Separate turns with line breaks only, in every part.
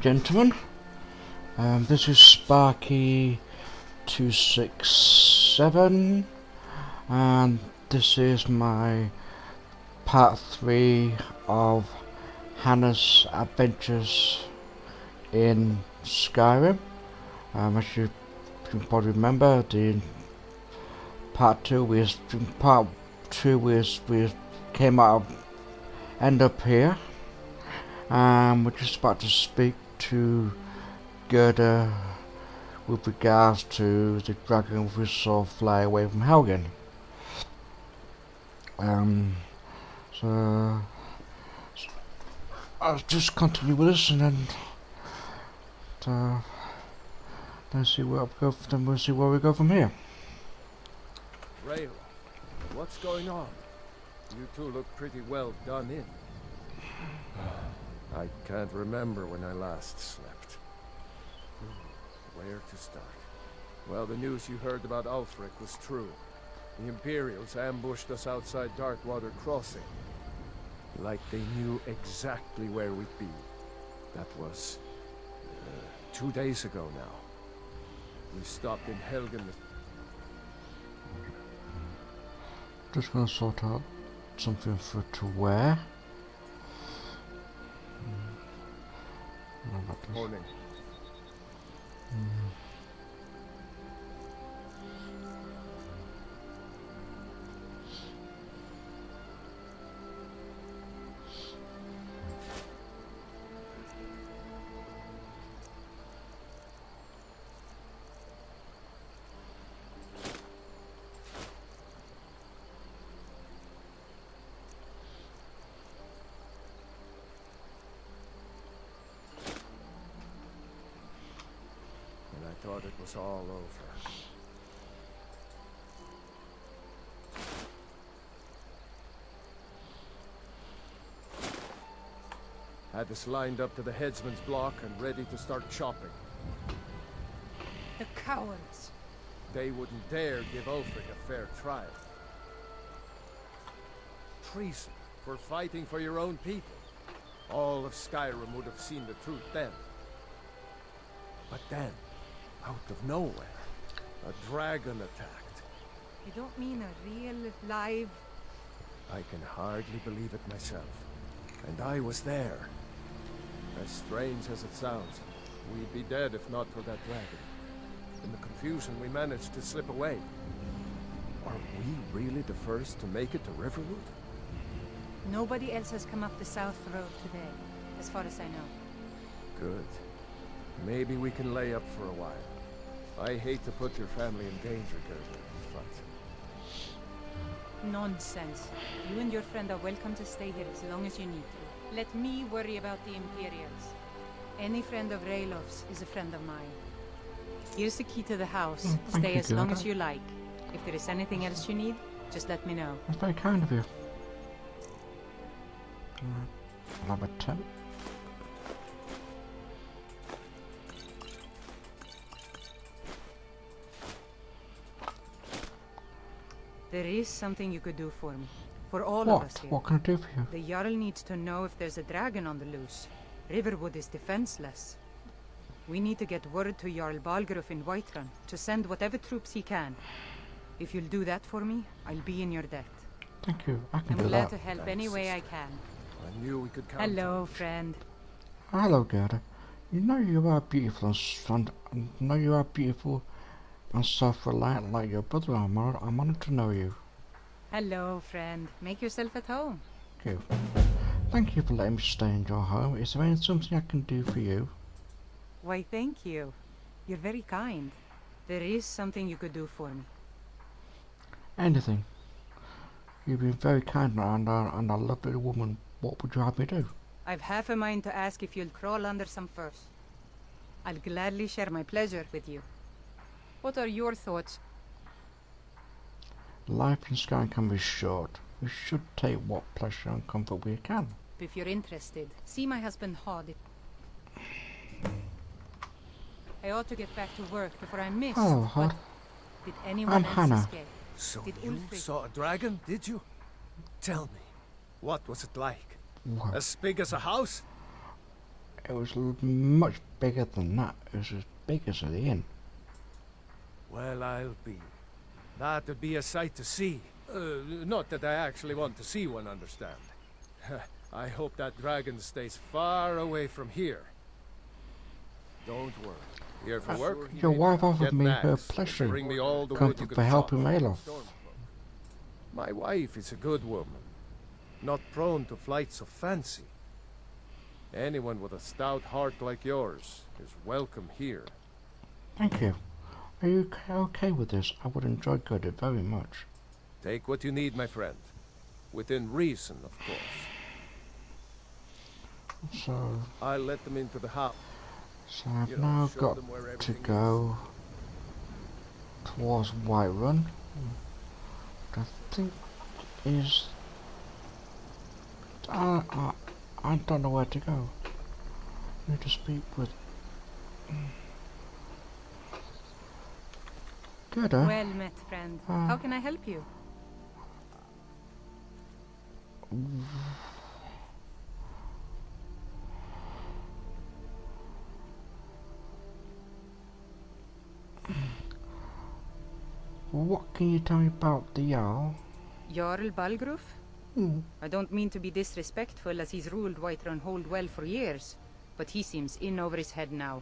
and gentlemen. This is Sparky267, and this is my part 3 of Hannah's adventures in Skyrim. As you can probably remember, the part 2 we came out of end up here. We're just about to speak to Gerda with regards to the dragon we saw fly away from Helgen. So I'll just continue with this, and then see where we go. Then we'll see where we go from here.
Rayla, what's going on? You two look pretty well done in. I can't remember when I last slept. Where to start? Well, the news you heard about Ulfric was true. The Imperials ambushed us outside Darkwater Crossing. Like they knew exactly where we'd be. That was 2 days ago now. We stopped in Helgen.
Just gonna sort out something for to wear.
Morning. I thought it was all over. Had us lined up to the headsman's block and ready to start chopping.
The cowards.
They wouldn't dare give Ulfric a fair trial. Treason for fighting for your own people. All of Skyrim would have seen the truth then. But then, out of nowhere, a dragon attacked.
You don't mean a real, live...
I can hardly believe it myself. And I was there. As strange as it sounds, we'd be dead if not for that dragon. In the confusion, we managed to slip away. Are we really the first to make it to Riverwood?
Nobody else has come up the South Road today, as far as I know.
Good. Maybe we can lay up for a while. I hate to put your family in danger, Gerda, but...
Nonsense. You and your friend are welcome to stay here as long as you need to. Let me worry about the Imperials. Any friend of Raylof's is a friend of mine. Here's the key to the house. Stay as long as you like. If there is anything else you need, just let me know.
That's very kind of you. I'll have a tent.
There is something you could do for me. For all of us here.
What can I do for you?
The Jarl needs to know if there's a dragon on the loose. Riverwood is defenseless. We need to get word to Jarl Balgruuf in Whiterun to send whatever troops he can. If you'll do that for me, I'll be in your debt.
Thank you. I can
I'm
do
glad
that.
to help any way I can.
I knew we could count.
Hello, friend.
Hello, Gerda. You know you are beautiful and self-reliant like your brother. I'm honored to know you.
Hello, friend. Make yourself at home.
Thank you. Thank you for letting me stay in your home. Is there something I can do for you?
Why, thank you. You're very kind. There is something you could do for me.
Anything. You've been very kind and a lovely woman. What would you have me do?
I've half a mind to ask if you'll crawl under some furs. I'll gladly share my pleasure with you. What are your thoughts?
Life in Skyrim can be short. We should take what pleasure and comfort we can.
If you're interested, see my husband Hod. I ought to get back to work before I'm missed.
Hello, Hod.
Did anyone
I'm
else
Hannah.
escape?
So
Did
you
Ulfric...
saw a dragon, did you? Tell me, what was it like?
Well,
As big as a house?
it was much bigger than that. It was as big as the inn.
Well, I'll be. That'd be a sight to see. Not that I actually want to see one, understand. I hope that dragon stays far away from here. Don't worry. Here for work?
Your wife offered
Get
me
an
her
axe.
pleasure
Bring me all the wood you
comfort
can
for helping
chop.
Ralof.
My wife is a good woman, not prone to flights of fancy. Anyone with a stout heart like yours is welcome here.
Thank you. Are you okay with this? I would enjoy Gerda very much.
Take what you need, my friend. Within reason, of course.
So,
I'll let them into the house.
I've now
show
got
them where
to
everything
go towards Whiterun. I think is I don't know where to go. I need to speak with Gerda.
Well met, friend. How can I help you?
What can you tell me about the Jarl?
Jarl Balgruf? I don't mean to be disrespectful, as he's ruled Whiterun Hold well for years, but he seems in over his head now.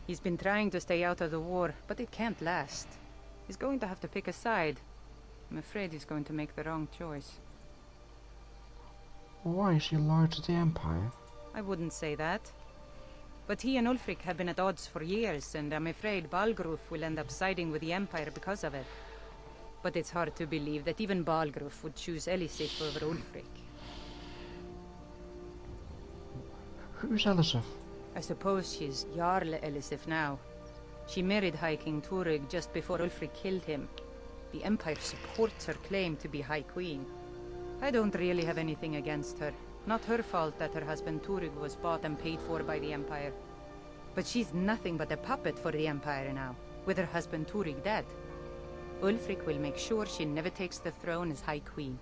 He's been trying to stay out of the war, but it can't last. He's going to have to pick a side. I'm afraid he's going to make the wrong choice.
Why is he loyal to the Empire?
I wouldn't say that. But he and Ulfric have been at odds for years, and I'm afraid Balgruf will end up siding with the Empire because of it. But it's hard to believe that even Balgruf would choose Elisif over Ulfric.
Who's Elisif?
I suppose she's Jarl Elisif now. She married High King Turig just before Ulfric killed him. The Empire supports her claim to be High Queen. I don't really have anything against her. Not her fault that her husband Turig was bought and paid for by the Empire. But she's nothing but a puppet for the Empire now, with her husband Turig dead. Ulfric will make sure she never takes the throne as High Queen.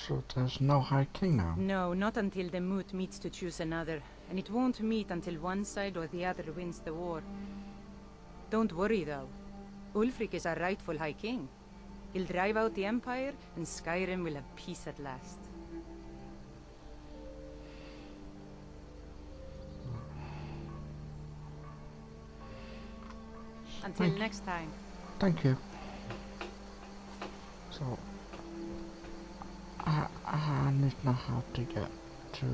So there's no High King now?
No, not until the Moot meets to choose another, and it won't meet until one side or the other wins the war. Don't worry though. Ulfric is our rightful High King. He'll drive out the Empire, and Skyrim will have peace at last. Until next time.
Thank you. So, I need to know how to get to...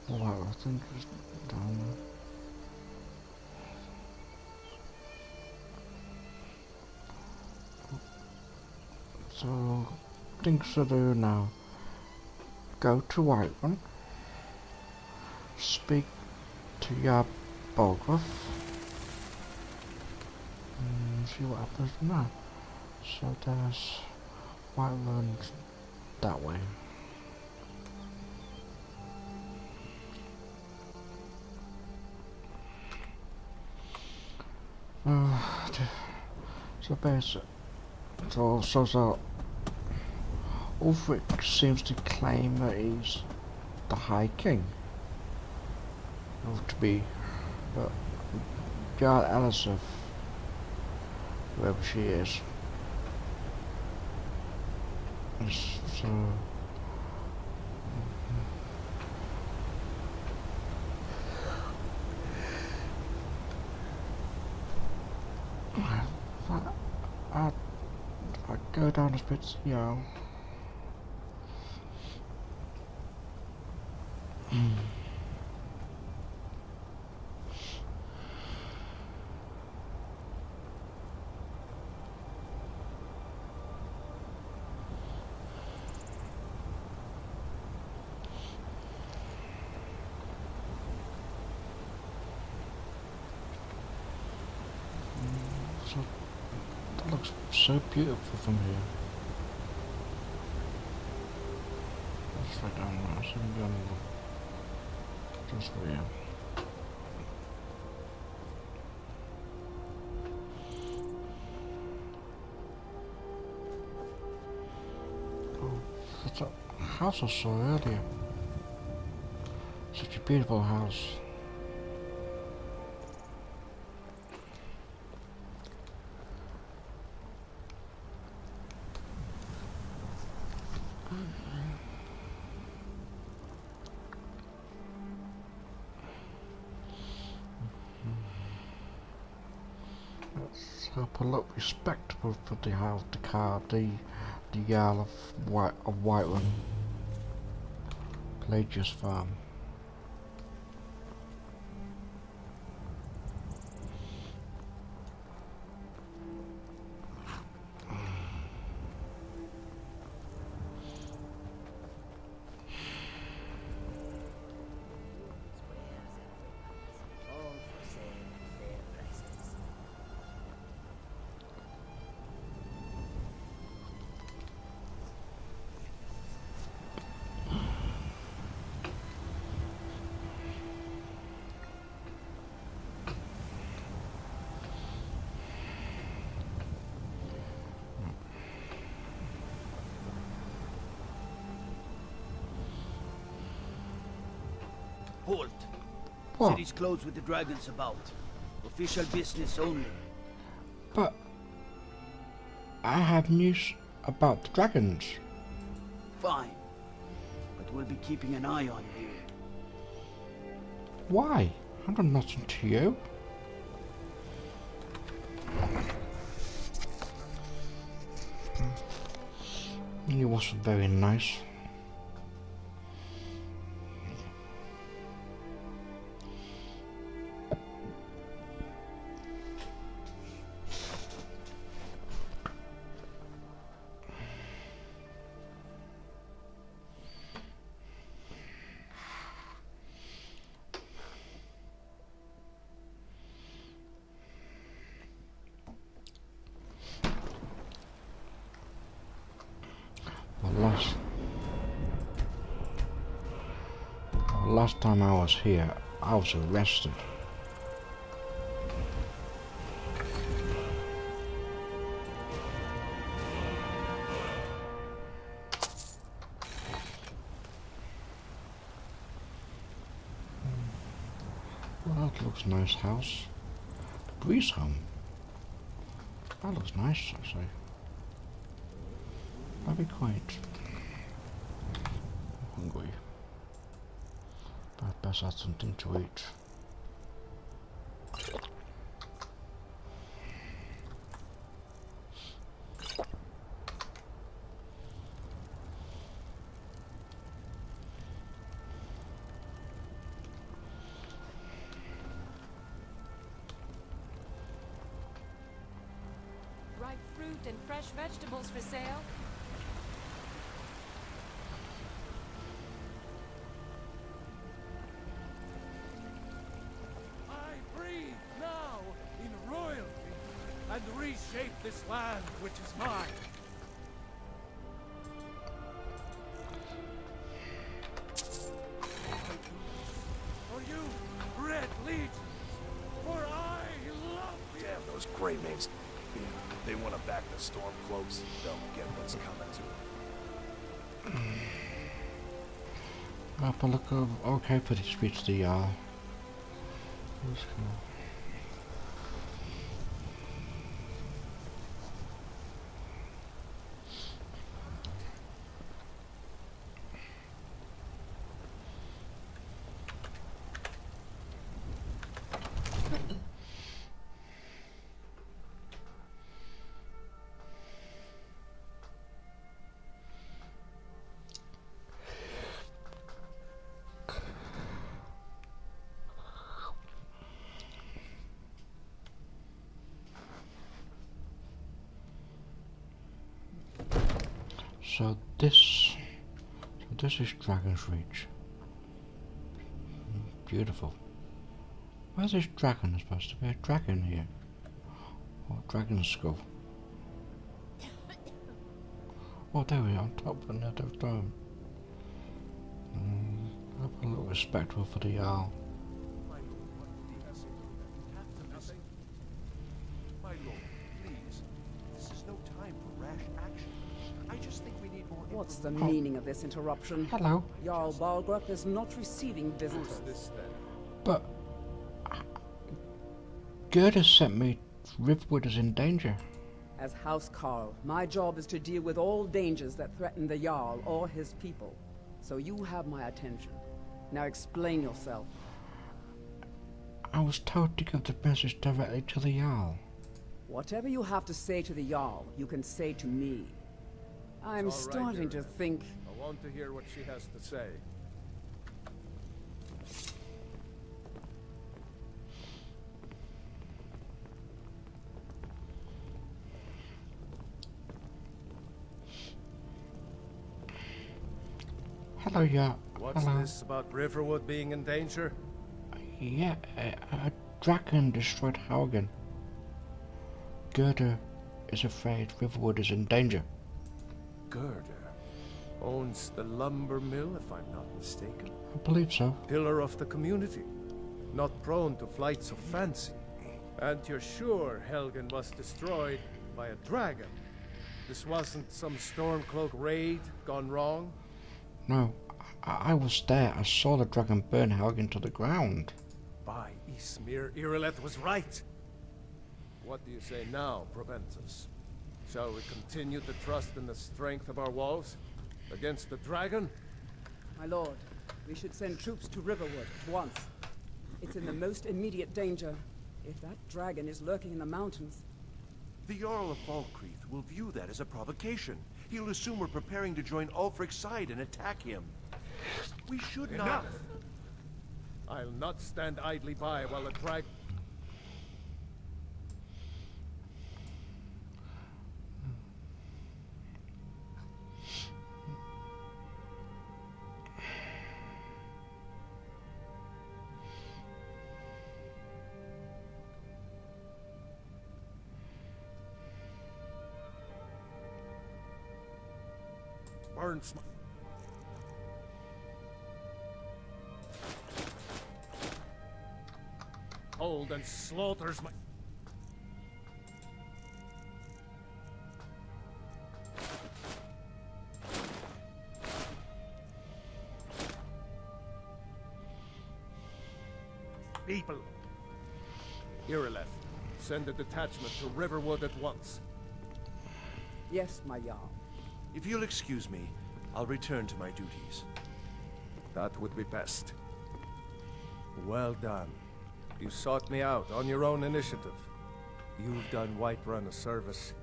Well, I think it's down there. So, things to do now. Go to Whiterun. Speak to your Balgruf. See what happens from there. So there's Whiterun that way. So basically, so Ulfric seems to claim that he's the High King. Or to be, but Jarl Elisif, whoever she is so. I go down a bit, yeah. So that looks so beautiful from here. Let's right down there. I shouldn't be on the just for you. Oh, that's up. house I saw earlier. Such a beautiful house. Let's hope a look respectable for the house, the car, the Jarl of Whiterun. Pelagius Farm.
Halt!
What?
City's closed with the dragons about. Official business only.
But I have news about the dragons.
Fine. But we'll be keeping an eye on you.
Why? I've done nothing to you. You wasn't very nice. Last time I was here, I was arrested. Well, that looks nice house. Breeze home. That looks nice, actually. Very quaint. I'm hungry. But I'd best have something to eat.
Ripe fruit and fresh vegetables for sale.
And reshape this land, which is mine. For you, Red Legions, for I love you.
Damn, those Grey Mages. They want to back the storm cloaks. They'll get what's coming to them.
I'll have a look over. Okay, for the speech to the Jarl. Let's go. So this is Dragon's Reach. Beautiful. Where's this dragon? There's supposed to be a dragon here. Or a dragon's skull. Oh, there we are, on top of another dome. Have a little respectful for the Jarl.
My lord, what would the essay do? Captain, my lord, please. This is no time for rash action. I just think we need more information.
What's the meaning of this interruption?
Hello.
Jarl Balgrup is not receiving visitors.
Who's this then?
But Gerda sent me. Riverwood is in danger.
As House Carl, my job is to deal with all dangers that threaten the Jarl or his people. So you have my attention. Now explain yourself.
I was told to give the message directly to the Jarl.
Whatever you have to say to the Jarl, you can say to me. I'm
It's all right,
starting to
Gerda.
think...
I want to hear what she has to say.
Hello, Jarl.
What's
Hello.
this about Riverwood being in danger?
Yeah, a dragon destroyed Haugen. Gerda is afraid Riverwood is in danger.
Gerda owns the lumber mill, if I'm not mistaken.
I believe so.
Pillar of the community, not prone to flights of fancy. And you're sure Helgen was destroyed by a dragon? This wasn't some Stormcloak raid gone wrong?
No, I was there. I saw the dragon burn Haugen to the ground.
By Ysmir, Irileth was right. What do you say now, Proventus? Shall we continue to trust in the strength of our walls against the dragon?
My lord, we should send troops to Riverwood at once. It's in the most immediate danger. If that dragon is lurking in the mountains...
The Jarl of Falkreath will view that as a provocation. He'll assume we're preparing to join Ulfric's side and attack him. We should not...
Enough! I'll not stand idly by while the dragon... burns my... Hold and slaughters my... people. Irileth, send a detachment to Riverwood at once.
Yes, my Jarl.
If you'll excuse me, I'll return to my duties.
That would be best. Well done. You sought me out on your own initiative. You've done Whiterun a service,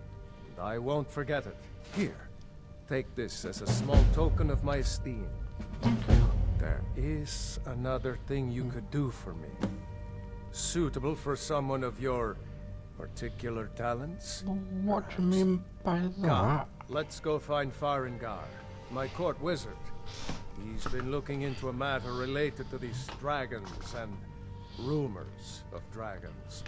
and I won't forget it. Here, take this as a small token of my esteem.
Thank you.
There is another thing you could do for me. Suitable for someone of your particular talents?
What do you mean by
Come,
that?
let's go find Farengar, my court wizard. He's been looking into a matter related to these dragons and rumors of dragons.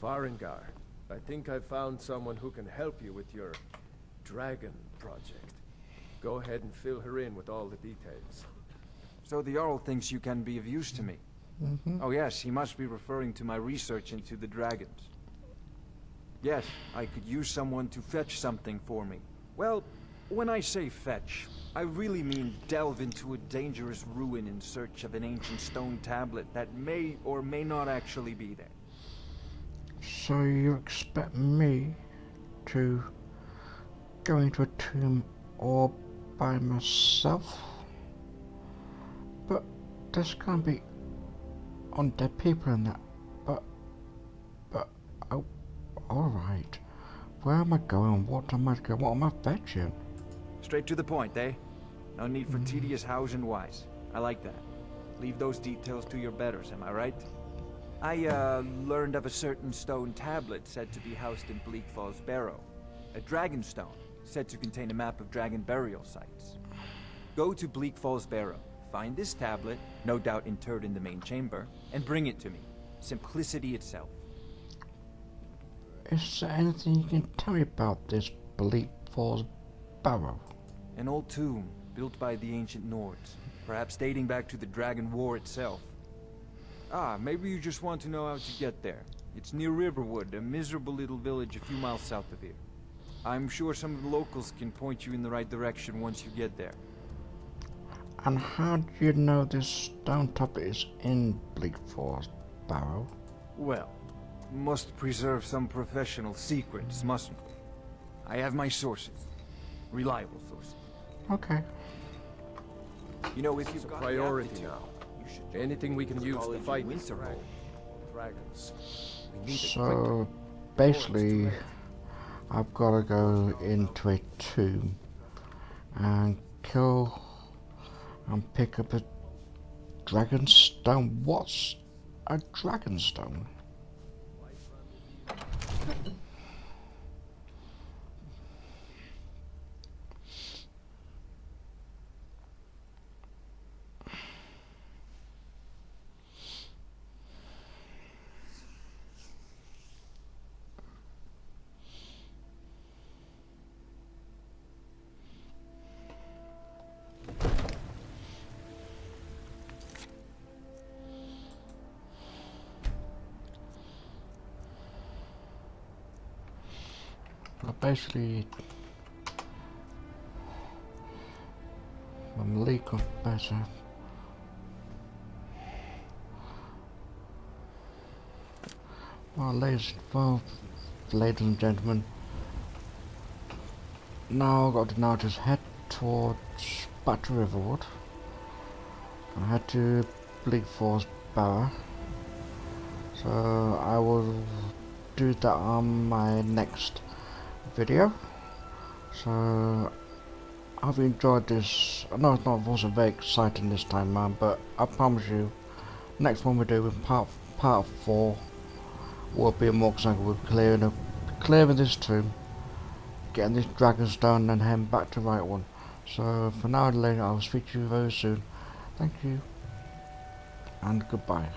Farengar, I think I found someone who can help you with your dragon project. Go ahead and fill her in with all the details.
So the Jarl thinks you can be of use to me. Oh yes, he must be referring to my research into the dragons. Yes, I could use someone to fetch something for me. Well, when I say fetch, I really mean delve into a dangerous ruin in search of an ancient stone tablet that may or may not actually be there.
So you expect me to go into a tomb all by myself? But there's gonna be undead people in that. But oh, alright. Where am I going? What am I going? What am I fetching?
Straight to the point, eh? No need for tedious hows and whys. I like that. Leave those details to your betters, am I right? I, learned of a certain stone tablet said to be housed in Bleak Falls Barrow. A dragon stone, said to contain a map of dragon burial sites. Go to Bleak Falls Barrow, find this tablet, no doubt interred in the main chamber, and bring it to me. Simplicity itself.
Is there anything you can tell me about this Bleak Falls Barrow?
An old tomb, built by the ancient Nords, perhaps dating back to the Dragon War itself. Ah, maybe you just want to know how to get there. It's near Riverwood, a miserable little village a few miles south of here. I'm sure some of the locals can point you in the right direction once you get there.
And how do you know this stone top is in Bleak Falls Barrow?
Well, must preserve some professional secrets, mustn't we? I have my sources. Reliable sources.
Okay.
You know, if
It's
you've
a
got
priority
the aptitude,
now.
you should join
Anything we can
the
use to
college
fight
in
these
Winterhold.
dragons. We need it quickly.
So basically, I've got to go into a tomb and kill and pick up a dragon stone. What's a dragon stone? Basically, my leak got better. Ladies and gentlemen, now I've got to now just head towards back to Riverwood. I head to Bleak Falls Barrow, so I will do that on my next video. So I hope you enjoyed this. I know it wasn't very exciting this time man, but I promise you next one we do in part 4 will be more exciting. We'll be clearing this tomb, getting this dragon stone and heading back to Right One. So for now and later, I'll speak to you very soon. Thank you and goodbye.